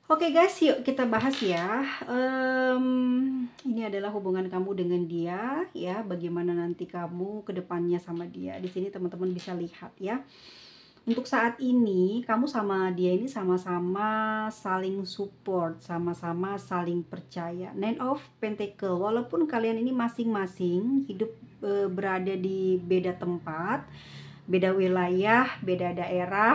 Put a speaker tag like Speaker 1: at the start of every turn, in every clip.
Speaker 1: Oke guys, yuk kita bahas ya. Ini adalah hubungan kamu dengan dia, ya. Bagaimana nanti kamu ke depannya sama dia. Di sini teman-teman bisa lihat ya. Untuk saat ini, kamu sama dia ini sama-sama saling support, sama-sama saling percaya. Nine of Pentacle, walaupun kalian ini masing-masing hidup berada di beda tempat, beda wilayah, beda daerah,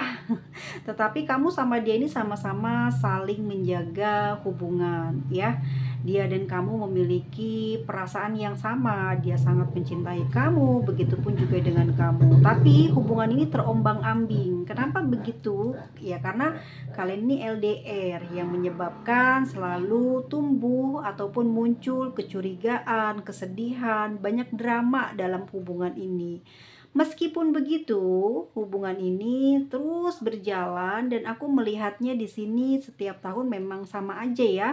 Speaker 1: tetapi kamu sama dia ini sama-sama saling menjaga hubungan ya. Dia dan kamu memiliki perasaan yang sama, dia sangat mencintai kamu, begitupun juga dengan kamu. Tapi hubungan ini terombang-ambing. Kenapa begitu? Ya karena kalian ini LDR yang menyebabkan selalu tumbuh ataupun muncul kecurigaan, kesedihan, banyak drama dalam hubungan ini. Meskipun begitu, hubungan ini terus berjalan dan aku melihatnya di sini setiap tahun memang sama aja ya,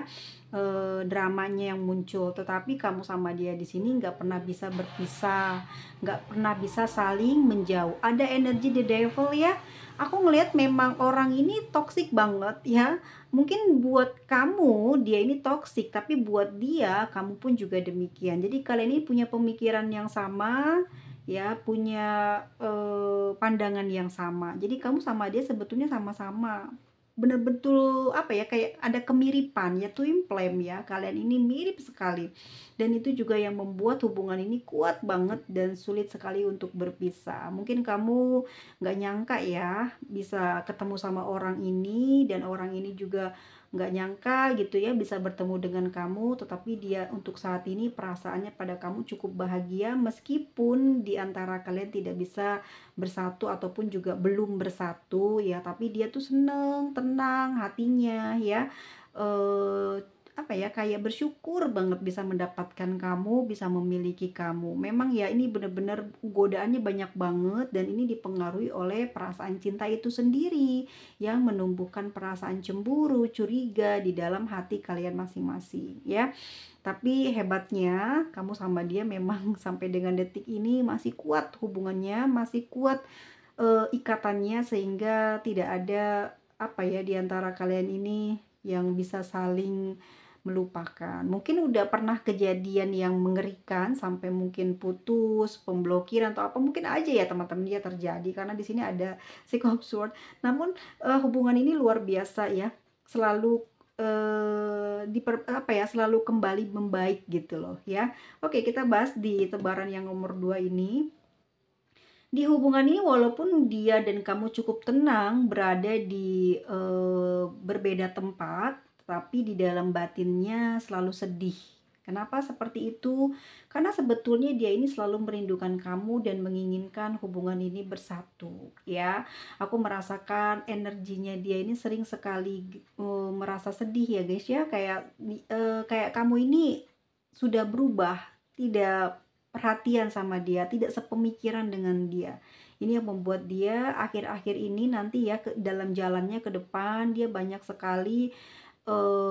Speaker 1: dramanya yang muncul. Tetapi kamu sama dia di sini nggak pernah bisa berpisah, nggak pernah bisa saling menjauh. Ada energi the devil ya. Aku ngelihat memang orang ini toksik banget ya. Mungkin buat kamu dia ini toksik, tapi buat dia kamu pun juga demikian. Jadi kalian ini punya pemikiran yang sama ya, punya pandangan yang sama. Jadi kamu sama dia sebetulnya sama-sama bener-betul apa ya, kayak ada kemiripan ya, twin flame ya, kalian ini mirip sekali. Dan itu juga yang membuat hubungan ini kuat banget dan sulit sekali untuk berpisah. Mungkin kamu nggak nyangka ya bisa ketemu sama orang ini, dan orang ini juga nggak nyangka gitu ya bisa bertemu dengan kamu, tetapi dia untuk saat ini perasaannya pada kamu cukup bahagia meskipun di antara kalian tidak bisa bersatu ataupun juga belum bersatu ya, tapi dia tuh seneng, tenang hatinya ya. eh Apa ya, kayak bersyukur banget bisa mendapatkan kamu, bisa memiliki kamu. Memang ya ini bener-bener godaannya banyak banget, dan ini dipengaruhi oleh perasaan cinta itu sendiri yang menumbuhkan perasaan cemburu, curiga di dalam hati kalian masing-masing ya. Tapi hebatnya kamu sama dia memang sampai dengan detik ini masih kuat hubungannya, masih kuat ikatannya, sehingga tidak ada apa ya di antara kalian ini yang bisa saling melupakan. Mungkin udah pernah kejadian yang mengerikan sampai mungkin putus, pemblokiran atau apa mungkin aja ya teman-teman dia terjadi, karena di sini ada Six of Swords. Namun hubungan ini luar biasa ya. Selalu apa ya, selalu kembali membaik gitu loh ya. Oke, kita bahas di tebaran yang nomor 2 ini. Di hubungan ini walaupun dia dan kamu cukup tenang berada di berbeda tempat, tapi di dalam batinnya selalu sedih. Kenapa seperti itu? Karena sebetulnya dia ini selalu merindukan kamu dan menginginkan hubungan ini bersatu ya. Aku merasakan energinya dia ini sering sekali merasa sedih ya guys ya, kayak kamu ini sudah berubah, tidak perhatian sama dia, tidak sepemikiran dengan dia. Ini yang membuat dia akhir-akhir ini nanti ya dalam jalannya ke depan dia banyak sekali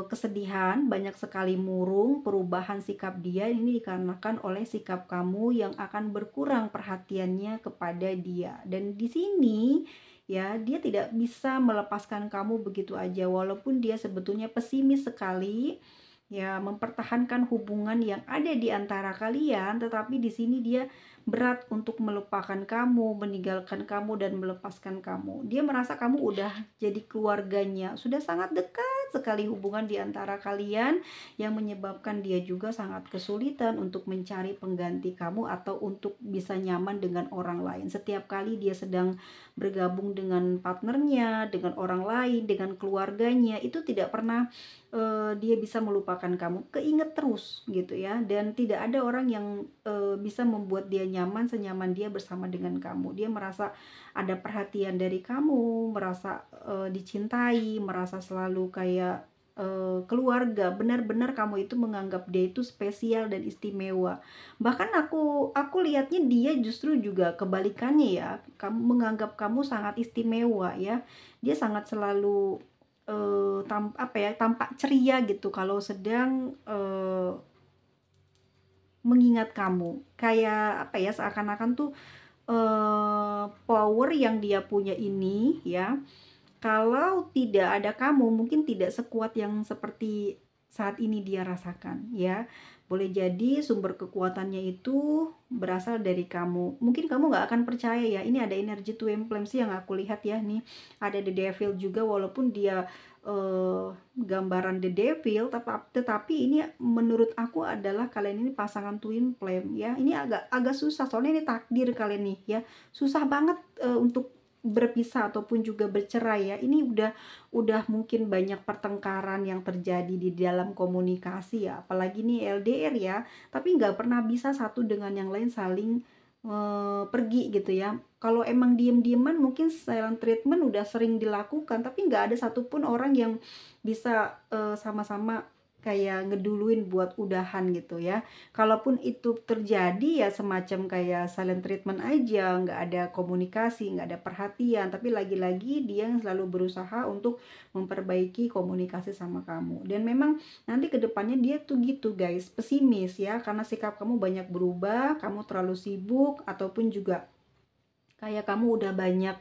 Speaker 1: kesedihan, banyak sekali murung. Perubahan sikap dia ini dikarenakan oleh sikap kamu yang akan berkurang perhatiannya kepada dia. Dan di sini ya dia tidak bisa melepaskan kamu begitu aja, walaupun dia sebetulnya pesimis sekali ya mempertahankan hubungan yang ada di antara kalian, tetapi di sini dia berat untuk melupakan kamu, meninggalkan kamu dan melepaskan kamu. Dia merasa kamu udah jadi keluarganya, sudah sangat dekat sekali hubungan di antara kalian, yang menyebabkan dia juga sangat kesulitan untuk mencari pengganti kamu atau untuk bisa nyaman dengan orang lain. Setiap kali dia sedang bergabung dengan partnernya, dengan orang lain, dengan keluarganya, itu tidak pernah dia bisa melupakan kamu, keinget terus gitu ya. Dan tidak ada orang yang bisa membuat dia nyaman senyaman dia bersama dengan kamu. Dia merasa ada perhatian dari kamu, merasa dicintai, merasa selalu kayak keluarga. Benar-benar kamu itu menganggap dia itu spesial dan istimewa. Bahkan aku lihatnya dia justru juga kebalikannya ya, kamu menganggap kamu sangat istimewa ya. Dia sangat selalu apa ya, tampak ceria gitu kalau sedang mengingat kamu. Kayak apa ya, seakan-akan tuh power yang dia punya ini ya, Kalau tidak ada kamu, mungkin tidak sekuat yang seperti saat ini dia rasakan, ya. Boleh jadi sumber kekuatannya itu berasal dari kamu. Mungkin kamu nggak akan percaya ya, ini ada energi twin flames yang aku lihat ya nih. Ada the devil juga, walaupun dia gambaran the devil, tetapi ini menurut aku adalah kalian ini pasangan twin flame ya. Ini agak susah, soalnya ini takdir kalian nih ya. Susah banget untuk berpisah ataupun juga bercerai ya. Ini udah mungkin banyak pertengkaran yang terjadi di dalam komunikasi ya, apalagi nih LDR ya, tapi nggak pernah bisa satu dengan yang lain saling pergi gitu ya. Kalau emang diem-dieman mungkin silent treatment udah sering dilakukan, tapi nggak ada satupun orang yang bisa sama-sama kayak ngeduluin buat udahan gitu ya. Kalaupun itu terjadi ya semacam kayak silent treatment aja, nggak ada komunikasi, nggak ada perhatian, tapi lagi-lagi dia yang selalu berusaha untuk memperbaiki komunikasi sama kamu. Dan memang nanti kedepannya dia tuh gitu guys, pesimis ya, karena sikap kamu banyak berubah, kamu terlalu sibuk, ataupun juga kayak kamu udah banyak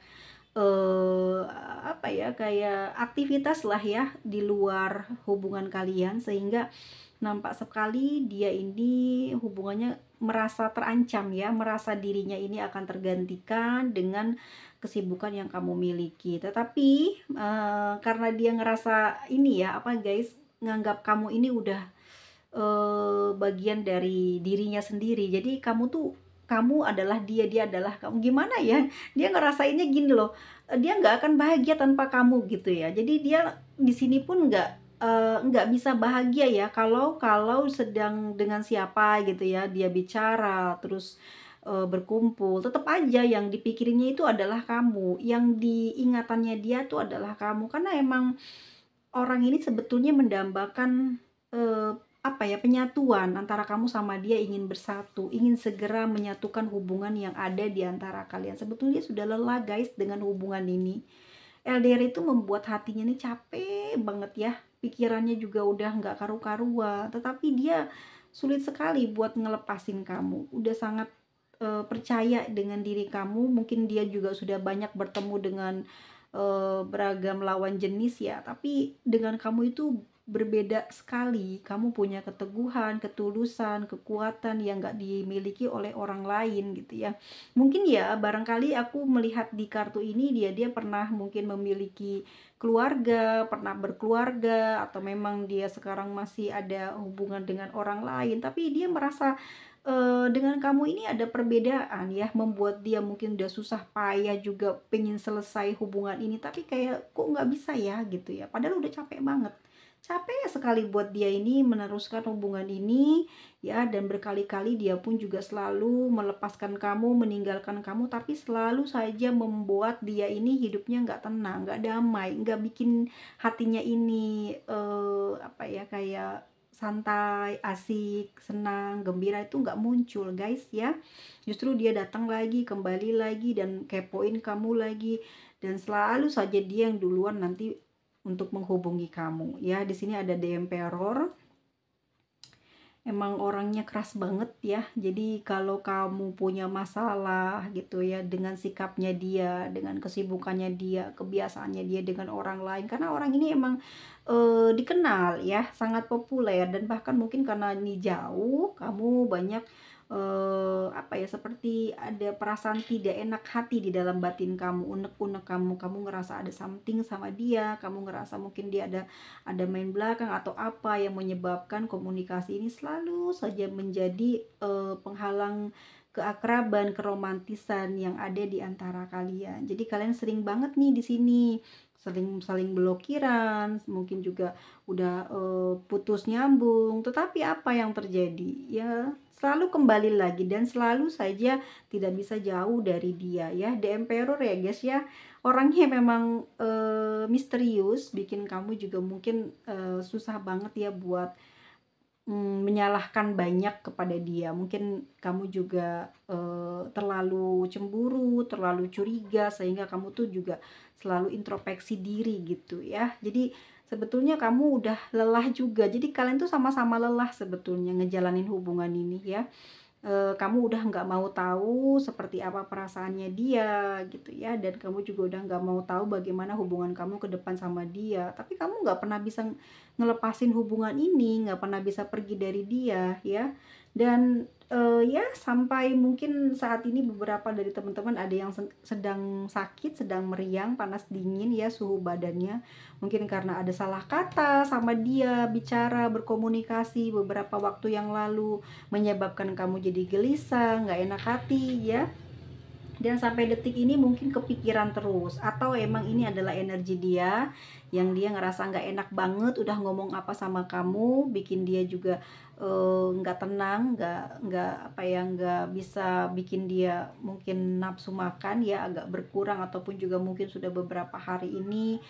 Speaker 1: apa ya, kayak aktivitas lah ya di luar hubungan kalian, sehingga nampak sekali dia ini hubungannya merasa terancam ya, merasa dirinya ini akan tergantikan dengan kesibukan yang kamu miliki. Tetapi karena dia ngerasa ini ya apa guys, nganggap kamu ini udah bagian dari dirinya sendiri. Jadi kamu adalah dia, dia adalah kamu. Gimana ya? Dia ngerasainnya gini loh. Dia nggak akan bahagia tanpa kamu gitu ya. Jadi dia di sini pun nggak bisa bahagia ya kalau kalau sedang dengan siapa gitu ya. Dia bicara terus berkumpul, tetap aja yang dipikirinnya itu adalah kamu. Yang diingatannya dia tuh adalah kamu, karena emang orang ini sebetulnya mendambakan apa ya, penyatuan antara kamu sama dia, ingin bersatu, ingin segera menyatukan hubungan yang ada di antara kalian. Sebetulnya sudah lelah guys dengan hubungan ini. LDR itu membuat hatinya nih capek banget ya, pikirannya juga udah nggak karu-karuan, tetapi dia sulit sekali buat ngelepasin kamu. Udah sangat percaya dengan diri kamu, mungkin dia juga sudah banyak bertemu dengan beragam lawan jenis ya, tapi dengan kamu itu berbeda sekali. Kamu punya keteguhan, ketulusan, kekuatan yang gak dimiliki oleh orang lain gitu ya. Mungkin ya barangkali aku melihat di kartu ini dia pernah mungkin memiliki keluarga, pernah berkeluarga, atau memang dia sekarang masih ada hubungan dengan orang lain, tapi dia merasa dengan kamu ini ada perbedaan ya, membuat dia mungkin udah susah payah juga pengen selesai hubungan ini, tapi kayak kok nggak bisa ya gitu ya, padahal udah capek banget. Capek sekali buat dia ini meneruskan hubungan ini ya, dan berkali-kali dia pun juga selalu melepaskan kamu, meninggalkan kamu, tapi selalu saja membuat dia ini hidupnya nggak tenang, nggak damai, nggak bikin hatinya ini apa ya, kayak santai, asik, senang, gembira itu nggak muncul guys ya. Justru dia datang lagi, kembali lagi, dan kepoin kamu lagi, dan selalu saja dia yang duluan nanti untuk menghubungi kamu ya. Di sini ada The Emperor. Emang orangnya keras banget ya. Jadi kalau kamu punya masalah gitu ya dengan sikapnya dia, dengan kesibukannya dia, kebiasaannya dia dengan orang lain, karena orang ini emang dikenal ya, sangat populer, dan bahkan mungkin karena ini jauh, kamu banyak apa ya, seperti ada perasaan tidak enak hati di dalam batin kamu, unek-unek kamu ngerasa ada something sama dia, kamu ngerasa mungkin dia ada main belakang atau apa yang menyebabkan komunikasi ini selalu saja menjadi penghalang keakraban, keromantisan yang ada di antara kalian. Jadi kalian sering banget nih di sini saling blokiran, mungkin juga udah putus nyambung, tetapi apa yang terjadi ya, selalu kembali lagi dan selalu saja tidak bisa jauh dari dia ya. The Emperor ya guys ya, orangnya memang misterius, bikin kamu juga mungkin susah banget ya buat menyalahkan banyak kepada dia. Mungkin kamu juga terlalu cemburu, terlalu curiga, sehingga kamu tuh juga selalu introspeksi diri gitu ya. Jadi sebetulnya kamu udah lelah juga. Jadi kalian tuh sama-sama lelah sebetulnya ngejalanin hubungan ini ya. kamu udah nggak mau tahu seperti apa perasaannya dia gitu ya, dan kamu juga udah nggak mau tahu bagaimana hubungan kamu ke depan sama dia, tapi kamu nggak pernah bisa ngelepasin hubungan ini, nggak pernah bisa pergi dari dia ya. Dan ya sampai mungkin saat ini beberapa dari teman-teman ada yang sedang sakit, sedang meriang, panas dingin ya suhu badannya, mungkin karena ada salah kata sama dia, bicara, berkomunikasi beberapa waktu yang lalu, menyebabkan kamu jadi gelisah, nggak enak hati ya. Dan sampai detik ini mungkin kepikiran terus, atau emang ini adalah energi dia yang dia ngerasa nggak enak banget udah ngomong apa sama kamu, bikin dia juga nggak tenang, nggak apa ya, nggak bisa bikin dia mungkin nafsu makan ya agak berkurang, ataupun juga mungkin sudah beberapa hari ini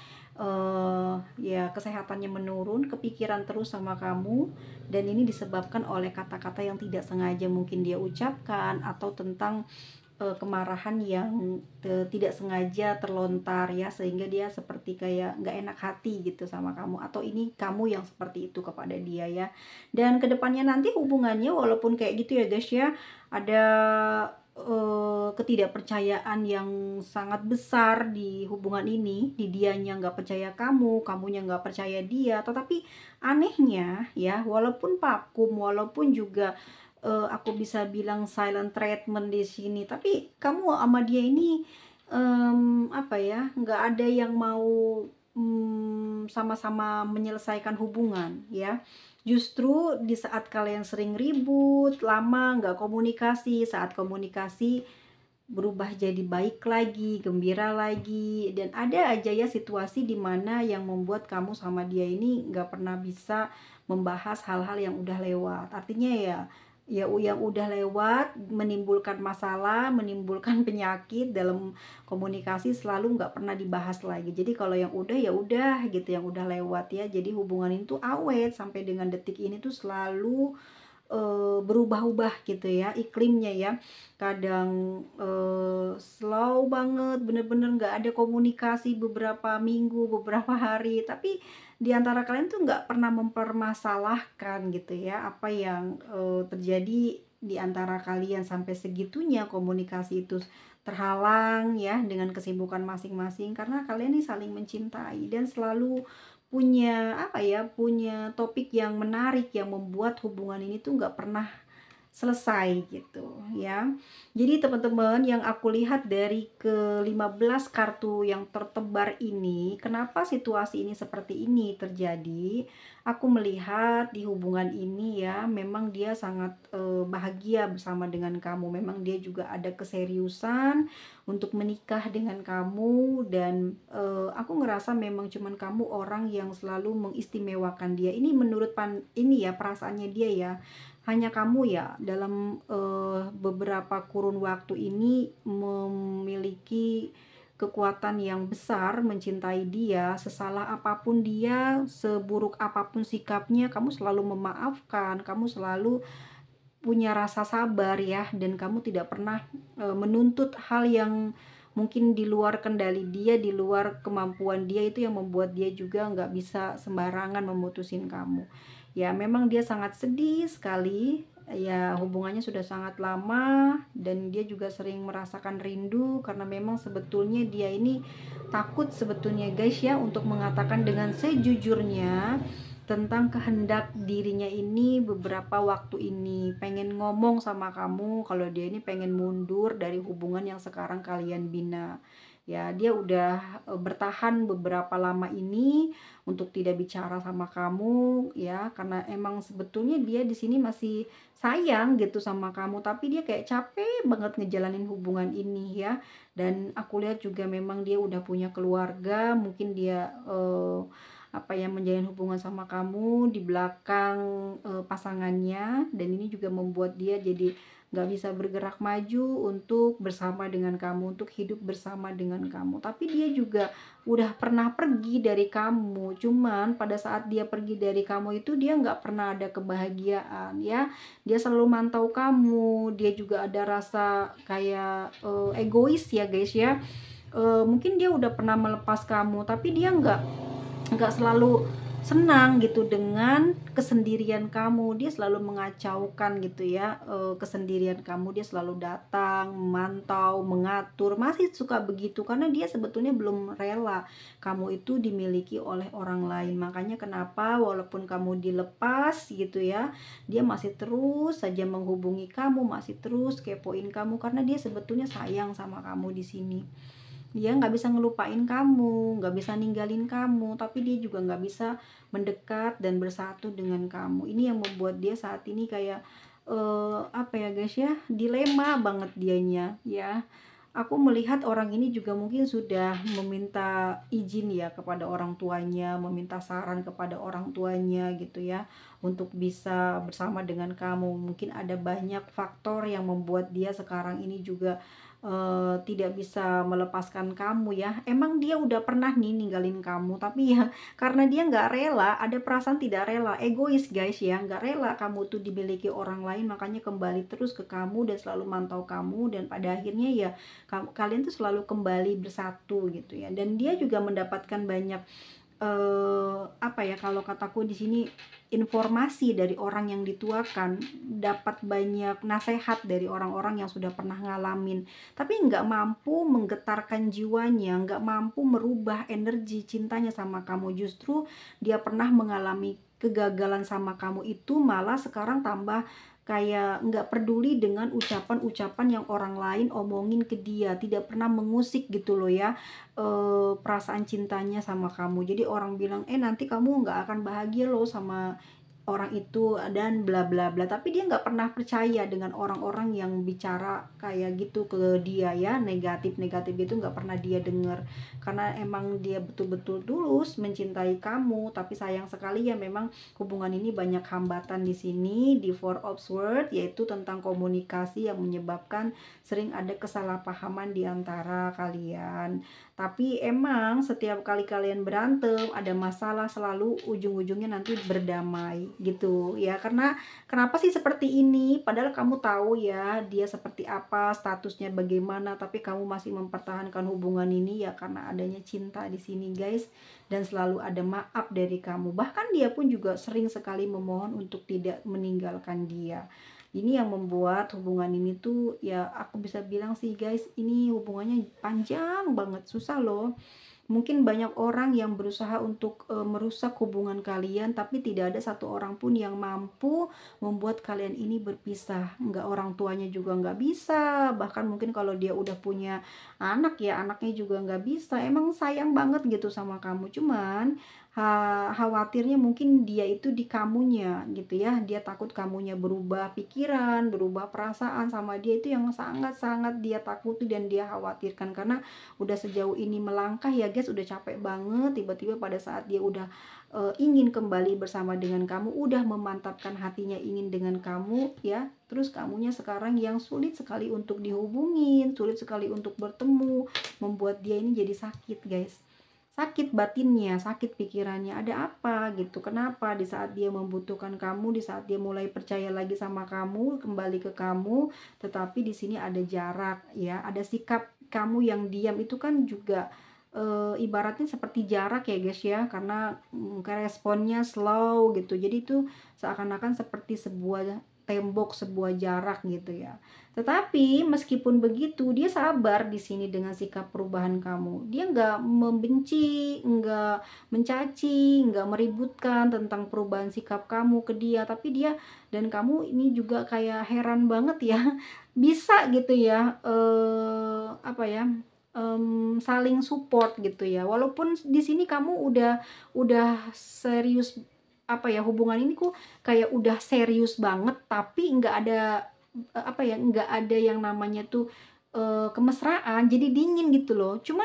Speaker 1: ya kesehatannya menurun, kepikiran terus sama kamu. Dan ini disebabkan oleh kata-kata yang tidak sengaja mungkin dia ucapkan, atau tentang kemarahan yang tidak sengaja terlontar ya, sehingga dia seperti kayak nggak enak hati gitu sama kamu, atau ini kamu yang seperti itu kepada dia ya. Dan kedepannya nanti hubungannya walaupun kayak gitu ya guys ya, ada ketidakpercayaan yang sangat besar di hubungan ini, di dianya nggak percaya kamu, kamunya nggak percaya dia, tetapi anehnya ya, walaupun vakum, walaupun juga aku bisa bilang silent treatment di sini, tapi kamu sama dia ini apa ya, nggak ada yang mau sama-sama menyelesaikan hubungan ya. Justru di saat kalian sering ribut, lama nggak komunikasi, saat komunikasi berubah jadi baik lagi, gembira lagi, dan ada aja ya situasi dimana yang membuat kamu sama dia ini nggak pernah bisa membahas hal-hal yang udah lewat. Artinya ya, yang udah lewat menimbulkan masalah, menimbulkan penyakit dalam komunikasi, selalu nggak pernah dibahas lagi. Jadi kalau yang udah ya udah gitu, yang udah lewat ya. Jadi hubungan itu awet sampai dengan detik ini tuh selalu berubah-ubah gitu ya iklimnya ya. Kadang slow banget, bener-bener nggak ada komunikasi beberapa minggu, beberapa hari, tapi di antara kalian tuh nggak pernah mempermasalahkan gitu ya apa yang terjadi di antara kalian, sampai segitunya komunikasi itu terhalang ya dengan kesibukan masing-masing, karena kalian ini saling mencintai dan selalu punya apa ya, punya topik yang menarik yang membuat hubungan ini tuh nggak pernah selesai gitu ya. Jadi teman-teman, yang aku lihat dari ke-15 kartu yang tertebar ini, kenapa situasi ini seperti ini terjadi? Aku melihat di hubungan ini ya, memang dia sangat bahagia bersama dengan kamu. Memang dia juga ada keseriusan untuk menikah dengan kamu, dan aku ngerasa memang cuman kamu orang yang selalu mengistimewakan dia. Ini menurut ini ya perasaannya dia ya. Hanya kamu ya dalam beberapa kurun waktu ini memiliki kekuatan yang besar mencintai dia. Sesalah apapun dia, seburuk apapun sikapnya, kamu selalu memaafkan, kamu selalu punya rasa sabar ya, dan kamu tidak pernah menuntut hal yang mungkin di luar kendali dia, di luar kemampuan dia, itu yang membuat dia juga nggak bisa sembarangan memutusin kamu. Ya memang dia sangat sedih sekali ya, hubungannya sudah sangat lama, dan dia juga sering merasakan rindu, karena memang sebetulnya dia ini takut sebetulnya guys ya untuk mengatakan dengan sejujurnya tentang kehendak dirinya ini beberapa waktu ini, pengen ngomong sama kamu kalau dia ini pengen mundur dari hubungan yang sekarang kalian bina ya. Dia udah bertahan beberapa lama ini untuk tidak bicara sama kamu ya, karena emang sebetulnya dia di sini masih sayang gitu sama kamu, tapi dia kayak capek banget ngejalanin hubungan ini ya. Dan aku lihat juga memang dia udah punya keluarga, mungkin dia apa yang menjalin hubungan sama kamu di belakang pasangannya, dan ini juga membuat dia jadi nggak bisa bergerak maju untuk bersama dengan kamu, untuk hidup bersama dengan kamu. Tapi dia juga udah pernah pergi dari kamu, cuman pada saat dia pergi dari kamu itu dia nggak pernah ada kebahagiaan ya. Dia selalu mantau kamu, dia juga ada rasa kayak egois ya guys ya. Mungkin dia udah pernah melepas kamu, tapi dia nggak selalu senang gitu dengan kesendirian kamu. Dia selalu mengacaukan gitu ya, kesendirian kamu. Dia selalu datang, memantau, mengatur, masih suka begitu karena dia sebetulnya belum rela kamu itu dimiliki oleh orang lain. Makanya kenapa walaupun kamu dilepas gitu ya, dia masih terus saja menghubungi kamu, masih terus kepoin kamu karena dia sebetulnya sayang sama kamu di sini. Dia nggak bisa ngelupain kamu, nggak bisa ninggalin kamu, tapi dia juga nggak bisa mendekat dan bersatu dengan kamu. Ini yang membuat dia saat ini kayak apa ya guys ya, dilema banget dianya ya. Aku melihat orang ini juga mungkin sudah meminta izin ya kepada orang tuanya, meminta saran kepada orang tuanya gitu ya, untuk bisa bersama dengan kamu. Mungkin ada banyak faktor yang membuat dia sekarang ini juga tidak bisa melepaskan kamu ya. Emang dia udah pernah nih ninggalin kamu, tapi ya karena dia nggak rela, ada perasaan tidak rela, egois guys ya, nggak rela kamu tuh dimiliki orang lain, makanya kembali terus ke kamu dan selalu mantau kamu, dan pada akhirnya ya kalian tuh selalu kembali bersatu gitu ya. Dan dia juga mendapatkan banyak apa ya, kalau kataku di sini, informasi dari orang yang dituakan, dapat banyak nasihat dari orang-orang yang sudah pernah ngalamin, tapi nggak mampu menggetarkan jiwanya, nggak mampu merubah energi cintanya sama kamu. Justru dia pernah mengalami kegagalan sama kamu itu, malah sekarang tambah kayak nggak peduli dengan ucapan-ucapan yang orang lain omongin ke dia, tidak pernah mengusik gitu loh ya, perasaan cintanya sama kamu. Jadi orang bilang, nanti kamu nggak akan bahagia loh sama orang itu dan bla bla bla, tapi dia nggak pernah percaya dengan orang-orang yang bicara kayak gitu ke dia ya, negatif-negatif itu nggak pernah dia dengar, karena emang dia betul-betul tulus mencintai kamu. Tapi sayang sekali ya, memang hubungan ini banyak hambatan di sini, di Four of Swords, yaitu tentang komunikasi yang menyebabkan sering ada kesalahpahaman di antara kalian. Tapi emang setiap kali kalian berantem, ada masalah, selalu ujung-ujungnya nanti berdamai gitu ya. Karena kenapa sih seperti ini? Padahal kamu tahu ya dia seperti apa, statusnya bagaimana, tapi kamu masih mempertahankan hubungan ini ya karena adanya cinta di sini guys. Dan selalu ada maaf dari kamu. Bahkan dia pun juga sering sekali memohon untuk tidak meninggalkan dia. Ini yang membuat hubungan ini tuh ya, aku bisa bilang sih guys, ini hubungannya panjang banget, susah loh. Mungkin banyak orang yang berusaha untuk merusak hubungan kalian, tapi tidak ada satu orang pun yang mampu membuat kalian ini berpisah. Nggak, orang tuanya juga nggak bisa, bahkan mungkin kalau dia udah punya anak ya, anaknya juga nggak bisa. Emang sayang banget gitu sama kamu, cuman khawatirnya mungkin dia itu di kamunya gitu ya, dia takut kamunya berubah pikiran, berubah perasaan sama dia. Itu yang sangat-sangat dia takuti dan dia khawatirkan, karena udah sejauh ini melangkah ya guys, udah capek banget, tiba-tiba pada saat dia udah ingin kembali bersama dengan kamu, udah memantapkan hatinya ingin dengan kamu ya, terus kamunya sekarang yang sulit sekali untuk dihubungin, sulit sekali untuk bertemu, membuat dia ini jadi sakit guys, sakit batinnya, sakit pikirannya. Ada apa gitu, kenapa di saat dia membutuhkan kamu, di saat dia mulai percaya lagi sama kamu, kembali ke kamu, tetapi di sini ada jarak ya, ada sikap kamu yang diam itu kan juga ibaratnya seperti jarak ya guys ya, karena responnya slow gitu. Jadi itu seakan-akan seperti sebuah tembok, sebuah jarak gitu ya. Tetapi meskipun begitu, dia sabar di sini dengan sikap perubahan kamu. Dia nggak membenci, nggak mencaci, nggak meributkan tentang perubahan sikap kamu ke dia. Tapi dia dan kamu ini juga kayak heran banget ya, bisa gitu ya, apa ya, saling support gitu ya. Walaupun di sini kamu udah serius, apa ya, hubungan ini kok kayak udah serius banget, tapi nggak ada apa ya, nggak ada yang namanya tuh kemesraan, jadi dingin gitu loh. Cuman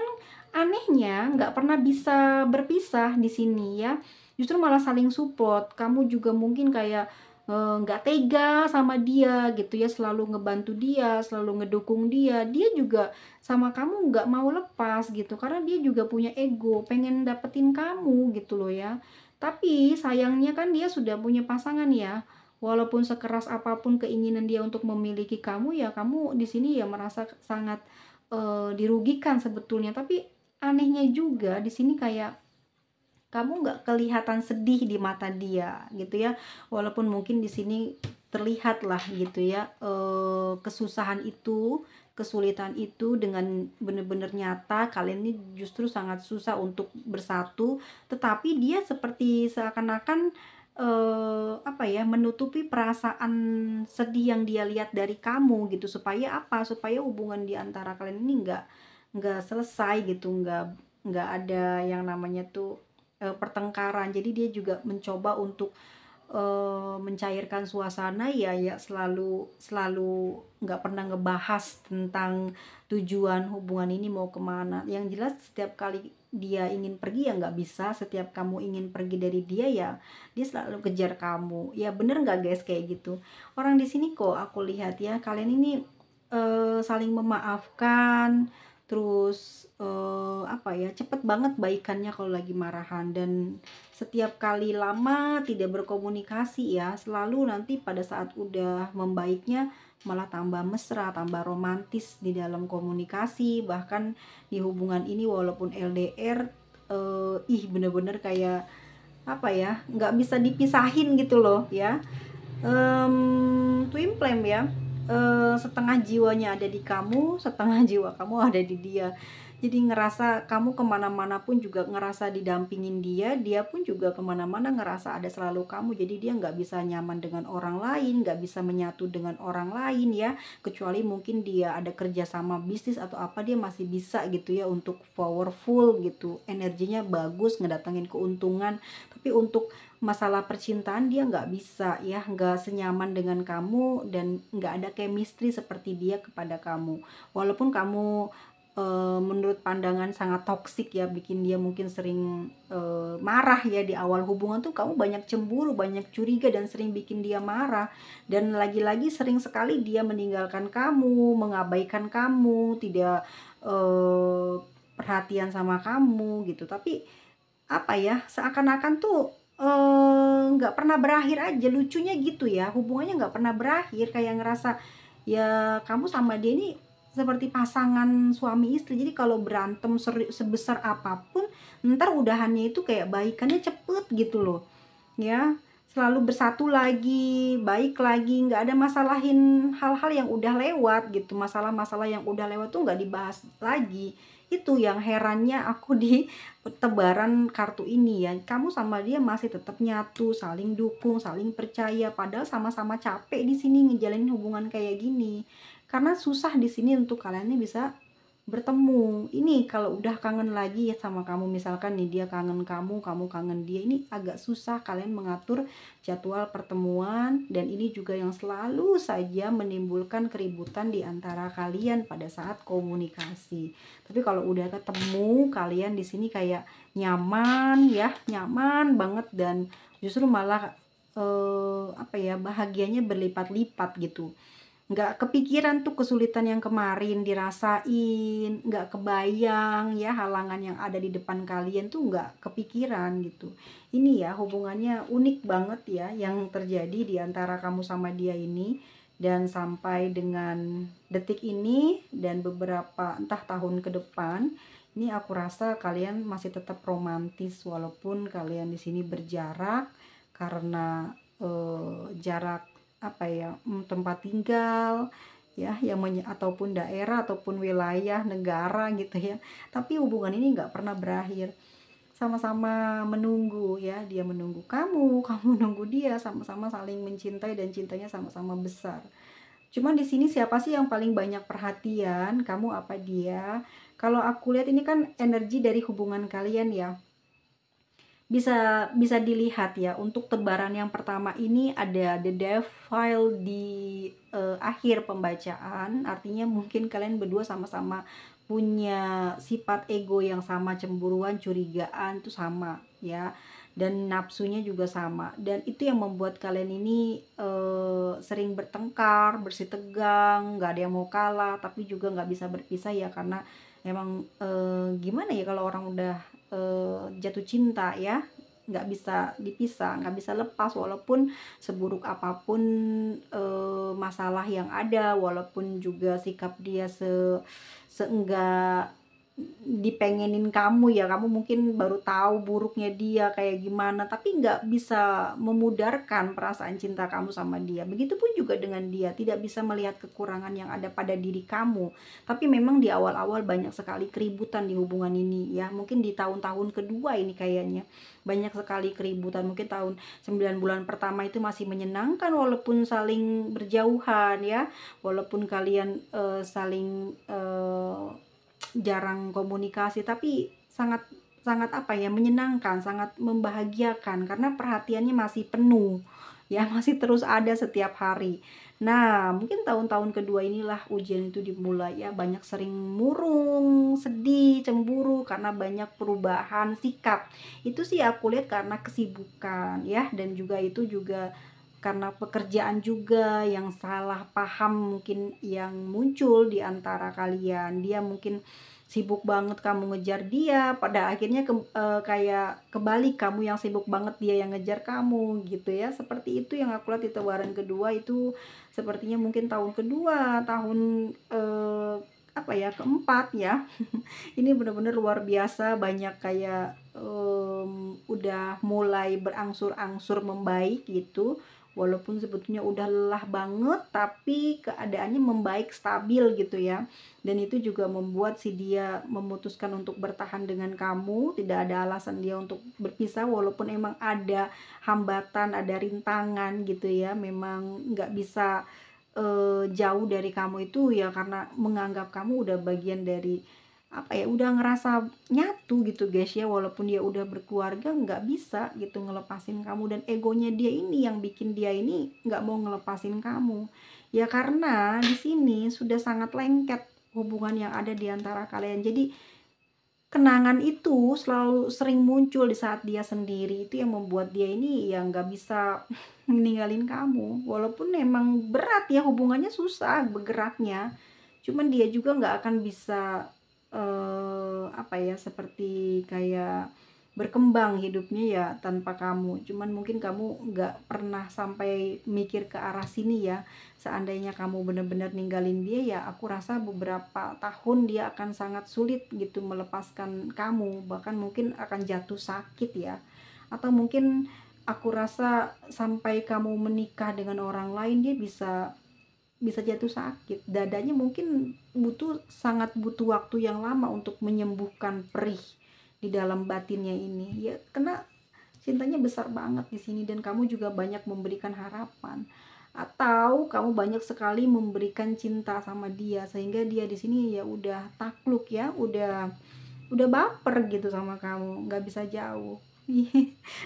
Speaker 1: anehnya nggak pernah bisa berpisah di sini ya, justru malah saling support. Kamu juga mungkin kayak nggak tega sama dia gitu ya, selalu ngebantu dia, selalu ngedukung dia. Dia juga sama kamu nggak mau lepas gitu, karena dia juga punya ego, pengen dapetin kamu gitu loh ya. Tapi sayangnya kan dia sudah punya pasangan ya. Walaupun sekeras apapun keinginan dia untuk memiliki kamu ya, kamu di sini ya merasa sangat dirugikan sebetulnya. Tapi anehnya juga di sini kayak kamu nggak kelihatan sedih di mata dia gitu ya, walaupun mungkin di sini terlihat lah gitu ya, kesusahan itu, kesulitan itu dengan benar-benar nyata kalian ini justru sangat susah untuk bersatu, tetapi dia seperti seakan-akan apa ya, menutupi perasaan sedih yang dia lihat dari kamu gitu, supaya apa, supaya hubungan di antara kalian ini nggak selesai gitu, nggak ada yang namanya tuh pertengkaran. Jadi dia juga mencoba untuk mencairkan suasana, ya selalu selalu nggak pernah ngebahas tentang tujuan hubungan ini mau kemana. Yang jelas setiap kali dia ingin pergi ya nggak bisa, setiap kamu ingin pergi dari dia ya dia selalu kejar kamu. Ya bener nggak guys kayak gitu? Orang di sini kok aku lihat ya, kalian ini saling memaafkan, terus apa ya, cepet banget baikannya kalau lagi marahan, dan setiap kali lama tidak berkomunikasi ya, selalu nanti pada saat udah membaiknya malah tambah mesra, tambah romantis di dalam komunikasi. Bahkan di hubungan ini walaupun LDR, bener-bener kayak apa ya, nggak bisa dipisahin gitu loh ya. Twin flame ya, setengah jiwanya ada di kamu, setengah jiwa kamu ada di dia. Jadi ngerasa kamu kemana-mana pun juga ngerasa didampingin dia, dia pun juga kemana-mana ngerasa ada selalu kamu. Jadi dia nggak bisa nyaman dengan orang lain, nggak bisa menyatu dengan orang lain ya, kecuali mungkin dia ada kerja sama bisnis atau apa, dia masih bisa gitu ya untuk powerful gitu, energinya bagus, ngedatengin keuntungan. Tapi untuk masalah percintaan dia nggak bisa ya, nggak senyaman dengan kamu, dan nggak ada chemistry seperti dia kepada kamu. Walaupun kamu menurut pandangan sangat toksik ya, bikin dia mungkin sering marah ya di awal hubungan tuh, kamu banyak cemburu, banyak curiga, dan sering bikin dia marah. Dan lagi-lagi sering sekali dia meninggalkan kamu, mengabaikan kamu, tidak perhatian sama kamu gitu. Tapi apa ya, seakan-akan tuh nggak pernah berakhir aja, lucunya gitu ya, hubungannya nggak pernah berakhir, kayak ngerasa ya kamu sama dia ini seperti pasangan suami istri. Jadi kalau berantem sebesar apapun, ntar udahannya itu kayak baikannya cepet gitu loh ya, selalu bersatu lagi, baik lagi, nggak ada masalahin hal-hal yang udah lewat gitu. Masalah-masalah yang udah lewat tuh nggak dibahas lagi. Itu yang herannya aku di tebaran kartu ini ya, kamu sama dia masih tetap nyatu, saling dukung, saling percaya, padahal sama-sama capek di sini ngejalanin hubungan kayak gini. Karena susah di sini untuk kalian ini bisa bertemu. Ini kalau udah kangen lagi ya sama kamu, misalkan nih dia kangen kamu, kamu kangen dia, ini agak susah kalian mengatur jadwal pertemuan, dan ini juga yang selalu saja menimbulkan keributan di antara kalian pada saat komunikasi. Tapi kalau udah ketemu, kalian di sini kayak nyaman ya, nyaman banget, dan justru malah apa ya, bahagianya berlipat-lipat gitu. Nggak kepikiran tuh kesulitan yang kemarin dirasain, nggak kebayang ya halangan yang ada di depan kalian tuh nggak kepikiran gitu. Ini ya hubungannya unik banget ya yang terjadi di antara kamu sama dia ini, dan sampai dengan detik ini dan beberapa entah tahun ke depan, ini aku rasa kalian masih tetap romantis walaupun kalian di sini berjarak karena jarak apa ya, tempat tinggal ya, yang ataupun daerah ataupun wilayah negara gitu ya. Tapi hubungan ini nggak pernah berakhir, sama-sama menunggu ya, dia menunggu kamu, kamu menunggu dia, sama-sama saling mencintai dan cintanya sama-sama besar. Cuman di sini siapa sih yang paling banyak perhatian, kamu apa dia? Kalau aku lihat ini kan energi dari hubungan kalian ya, bisa bisa dilihat ya. Untuk tebaran yang pertama ini ada the devil di akhir pembacaan, artinya mungkin kalian berdua sama-sama punya sifat ego yang sama, cemburuan, curigaan tuh sama ya, dan nafsunya juga sama, dan itu yang membuat kalian ini sering bertengkar, bersih tegang, nggak ada yang mau kalah, tapi juga nggak bisa berpisah ya, karena emang gimana ya, kalau orang udah jatuh cinta ya, nggak bisa dipisah, nggak bisa lepas, walaupun seburuk apapun masalah yang ada, walaupun juga sikap dia seenggak dipengenin kamu ya, kamu mungkin baru tahu buruknya dia kayak gimana, tapi nggak bisa memudarkan perasaan cinta kamu sama dia. Begitupun juga dengan dia, tidak bisa melihat kekurangan yang ada pada diri kamu. Tapi memang di awal-awal banyak sekali keributan di hubungan ini ya. Mungkin di tahun-tahun kedua ini kayaknya banyak sekali keributan. Mungkin tahun 9 bulan pertama itu masih menyenangkan walaupun saling berjauhan ya. Walaupun kalian saling jarang komunikasi, tapi sangat sangat apa ya, menyenangkan, sangat membahagiakan karena perhatiannya masih penuh ya, masih terus ada setiap hari. Nah, mungkin tahun-tahun kedua inilah ujian itu dimulai ya, banyak sering murung, sedih, cemburu karena banyak perubahan sikap. Itu sih aku lihat karena kesibukan ya, dan juga itu juga karena pekerjaan juga yang salah paham mungkin yang muncul di antara kalian. Dia mungkin sibuk banget kamu ngejar dia, pada akhirnya kayak kebalik, kamu yang sibuk banget dia yang ngejar kamu gitu ya. Seperti itu yang aku lihat di tawaran kedua itu, sepertinya mungkin tahun kedua, tahun apa ya, keempat ya. Ini benar-benar luar biasa, banyak kayak udah mulai berangsur-angsur membaik gitu. Walaupun sebetulnya udah lelah banget, tapi keadaannya membaik, stabil gitu ya. Dan itu juga membuat si dia memutuskan untuk bertahan dengan kamu, tidak ada alasan dia untuk berpisah walaupun emang ada hambatan, ada rintangan gitu ya. Memang nggak bisa jauh dari kamu itu ya karena menganggap kamu udah bagian dari apa ya, udah ngerasa nyatu gitu guys ya. Walaupun dia udah berkeluarga, nggak bisa gitu ngelepasin kamu, dan egonya dia ini yang bikin dia ini nggak mau ngelepasin kamu ya, karena di sini sudah sangat lengket hubungan yang ada di antara kalian. Jadi kenangan itu selalu sering muncul di saat dia sendiri, itu yang membuat dia ini ya nggak bisa meninggalin kamu. Walaupun memang berat ya, hubungannya susah bergeraknya, cuman dia juga nggak akan bisa apa ya, seperti kayak berkembang hidupnya ya tanpa kamu. Cuman mungkin kamu nggak pernah sampai mikir ke arah sini ya. Seandainya kamu benar-benar ninggalin dia ya, aku rasa beberapa tahun dia akan sangat sulit gitu melepaskan kamu, bahkan mungkin akan jatuh sakit ya. Atau mungkin aku rasa sampai kamu menikah dengan orang lain, dia bisa bisa jatuh sakit. Dadanya mungkin sangat butuh waktu yang lama untuk menyembuhkan perih di dalam batinnya ini. Ya, karena cintanya besar banget di sini, dan kamu juga banyak memberikan harapan. Atau kamu banyak sekali memberikan cinta sama dia sehingga dia di sini ya udah takluk ya, udah baper gitu sama kamu, nggak bisa jauh.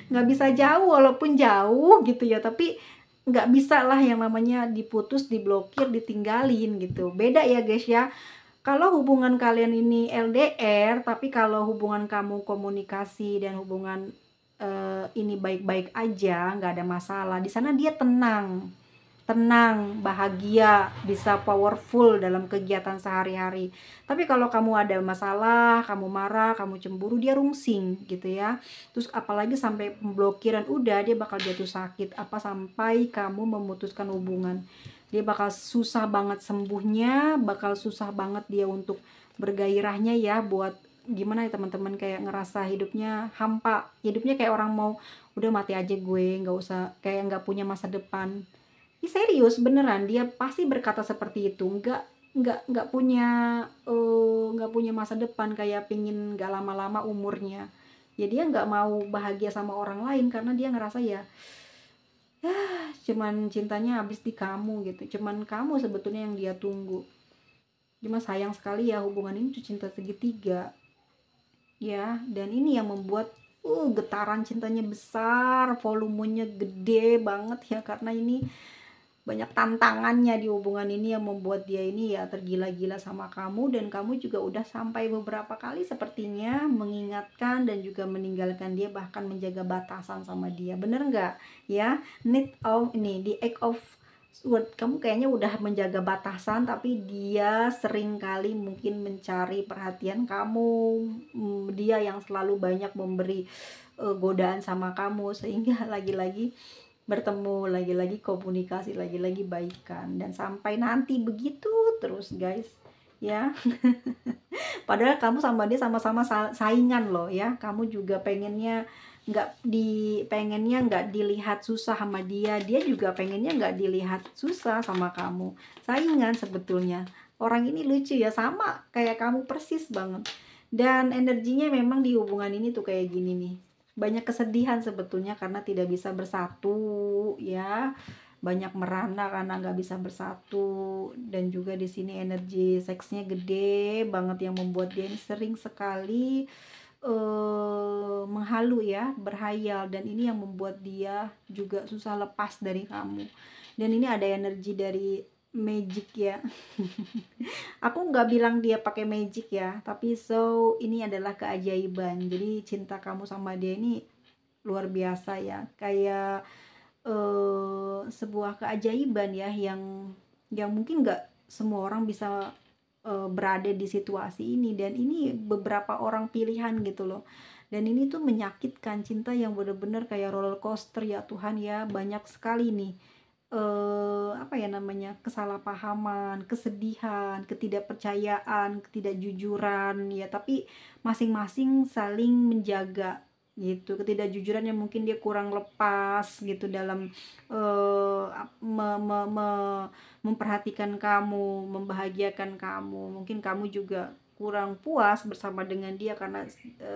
Speaker 1: Nggak bisa jauh, walaupun jauh gitu ya, tapi nggak bisa lah yang namanya diputus, diblokir, ditinggalin gitu. Beda ya guys ya. Kalau hubungan kalian ini LDR, tapi kalau hubungan kamu komunikasi dan hubungan ini baik-baik aja, nggak ada masalah. Di sana dia tenang, bahagia, bisa powerful dalam kegiatan sehari-hari. Tapi kalau kamu ada masalah, kamu marah, kamu cemburu, dia rungsing gitu ya. Terus apalagi sampai pemblokiran, udah dia bakal jatuh sakit. Apa sampai kamu memutuskan hubungan, dia bakal susah banget sembuhnya, bakal susah banget dia untuk bergairahnya ya, buat gimana ya teman-teman, kayak ngerasa hidupnya hampa, hidupnya kayak orang mau udah mati aja gue, nggak usah, kayak nggak punya masa depan. Ini serius beneran, dia pasti berkata seperti itu, nggak punya nggak punya masa depan, kayak pingin nggak lama-lama umurnya. Ya dia nggak mau bahagia sama orang lain karena dia ngerasa ya cuman cintanya habis di kamu gitu, cuman kamu sebetulnya yang dia tunggu. Cuma sayang sekali ya, hubungan ini tuh cinta segitiga ya, dan ini yang membuat getaran cintanya besar, volumenya gede banget ya, karena ini banyak tantangannya di hubungan ini yang membuat dia ini ya tergila-gila sama kamu. Dan kamu juga udah sampai beberapa kali sepertinya mengingatkan dan juga meninggalkan dia, bahkan menjaga batasan sama dia. Bener nggak ya? The act of word, kamu kayaknya udah menjaga batasan, tapi dia sering kali mungkin mencari perhatian kamu. Dia yang selalu banyak memberi godaan sama kamu, sehingga lagi-lagi bertemu, lagi-lagi komunikasi, lagi-lagi baikan, dan sampai nanti begitu terus guys ya. Padahal kamu sama dia sama-sama saingan loh ya. Kamu juga pengennya nggak dilihat susah sama dia. Dia juga pengennya nggak dilihat susah sama kamu. Saingan sebetulnya. Orang ini lucu ya, sama kayak kamu persis banget. Dan energinya memang di hubungan ini tuh kayak gini nih. Banyak kesedihan sebetulnya karena tidak bisa bersatu ya, banyak merana karena nggak bisa bersatu, dan juga di sini energi seksnya gede banget yang membuat dia ini sering sekali menghalu ya, berhayal, dan ini yang membuat dia juga susah lepas dari kamu. Dan ini ada energi dari magic ya. Aku nggak bilang dia pakai magic ya, tapi ini adalah keajaiban. Jadi cinta kamu sama dia ini luar biasa ya, kayak sebuah keajaiban ya, yang mungkin nggak semua orang bisa berada di situasi ini, dan ini beberapa orang pilihan gitu loh. Dan ini tuh menyakitkan, cinta yang bener-bener kayak roller coaster ya Tuhan ya, banyak sekali nih apa ya namanya, kesalahpahaman, kesedihan, ketidakpercayaan, ketidakjujuran ya, tapi masing-masing saling menjaga gitu. Ketidakjujuran yang mungkin dia kurang lepas gitu dalam memperhatikan kamu, membahagiakan kamu. Mungkin kamu juga kurang puas bersama dengan dia karena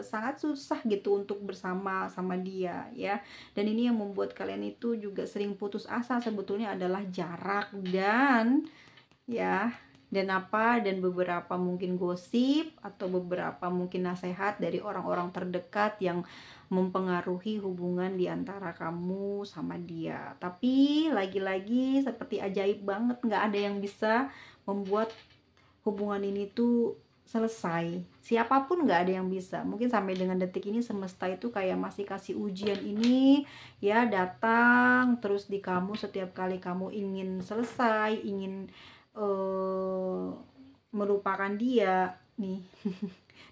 Speaker 1: sangat susah gitu untuk bersama sama dia ya. Dan ini yang membuat kalian itu juga sering putus asa sebetulnya adalah jarak dan ya, dan beberapa mungkin gosip atau beberapa mungkin nasihat dari orang-orang terdekat yang mempengaruhi hubungan di antara kamu sama dia. Tapi lagi-lagi seperti ajaib banget, nggak ada yang bisa membuat hubungan ini tuh selesai. Siapapun nggak ada yang bisa. Mungkin sampai dengan detik ini semesta itu kayak masih kasih ujian ini ya, datang terus di kamu setiap kali kamu ingin selesai, ingin melupakan dia nih.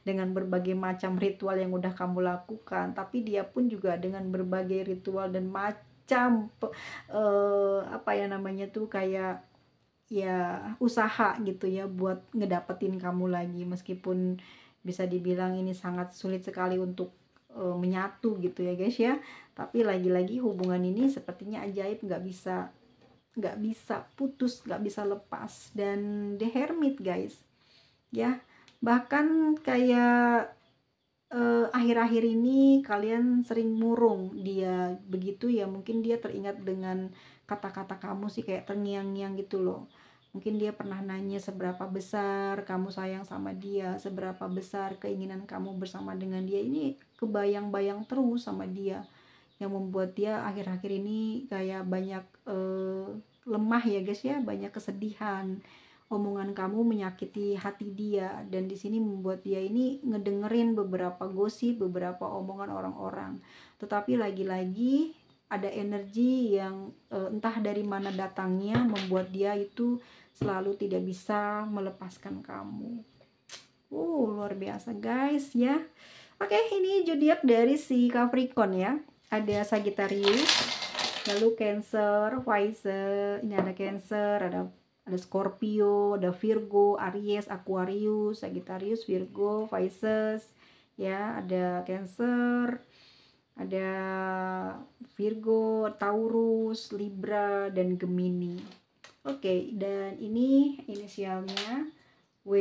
Speaker 1: Dengan berbagai macam ritual yang udah kamu lakukan, tapi dia pun juga dengan berbagai ritual dan macam apa ya namanya tuh, kayak ya usaha gitu ya buat ngedapetin kamu lagi, meskipun bisa dibilang ini sangat sulit sekali untuk menyatu gitu ya guys ya. Tapi lagi-lagi hubungan ini sepertinya ajaib, nggak bisa putus, nggak bisa lepas. Dan The Hermit guys ya, bahkan kayak akhir-akhir ini kalian sering murung dia begitu ya, mungkin dia teringat dengan kata-kata kamu sih, kayak terngiang-ngiang gitu loh. Mungkin dia pernah nanya seberapa besar kamu sayang sama dia, seberapa besar keinginan kamu bersama dengan dia. Ini kebayang-bayang terus sama dia, yang membuat dia akhir-akhir ini kayak banyak lemah ya guys ya, banyak kesedihan. Omongan kamu menyakiti hati dia, dan di sini membuat dia ini ngedengerin beberapa gosip, beberapa omongan orang-orang. Tetapi lagi-lagi ada energi yang entah dari mana datangnya, membuat dia itu selalu tidak bisa melepaskan kamu. Luar biasa guys ya. Oke, ini zodiak dari si Capricorn ya. Ada Sagittarius, lalu Cancer, Pisces, ini ada Cancer, ada Scorpio, ada Virgo, Aries, Aquarius, Sagittarius, Virgo, Pisces ya, ada Cancer, ada Virgo, Taurus, Libra, dan Gemini. Oke, dan ini inisialnya W,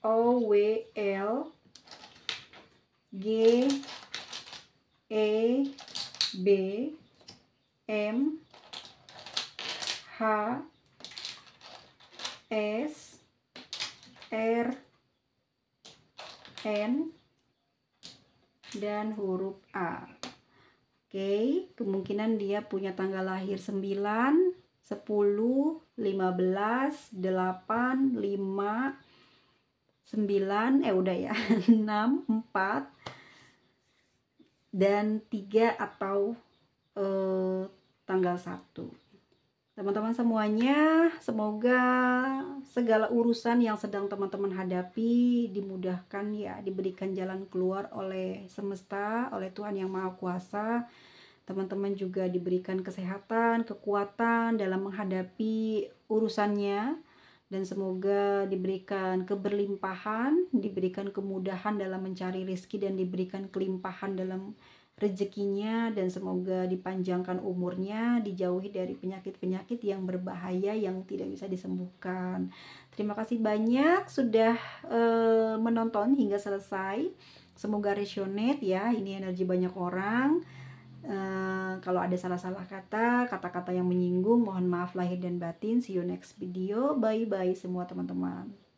Speaker 1: O, W, L, G, E, B, M, H, S, R, N, dan huruf A. Oke, kemungkinan dia punya tanggal lahir 9, 10, 15, 8, 5, 9, udah ya, 6, 4, dan 3 atau tanggal 1. Teman-teman semuanya, semoga segala urusan yang sedang teman-teman hadapi dimudahkan ya, diberikan jalan keluar oleh semesta, oleh Tuhan Yang Maha Kuasa. Teman-teman juga diberikan kesehatan, kekuatan dalam menghadapi urusannya, dan semoga diberikan keberlimpahan, diberikan kemudahan dalam mencari rezeki, dan diberikan kelimpahan dalam rezekinya, dan semoga dipanjangkan umurnya, dijauhi dari penyakit-penyakit yang berbahaya yang tidak bisa disembuhkan. Terima kasih banyak sudah menonton hingga selesai. Semoga resonate ya, ini energi banyak orang. Kalau ada salah-salah kata, kata-kata yang menyinggung, mohon maaf lahir dan batin. See you next video. Bye bye semua teman-teman.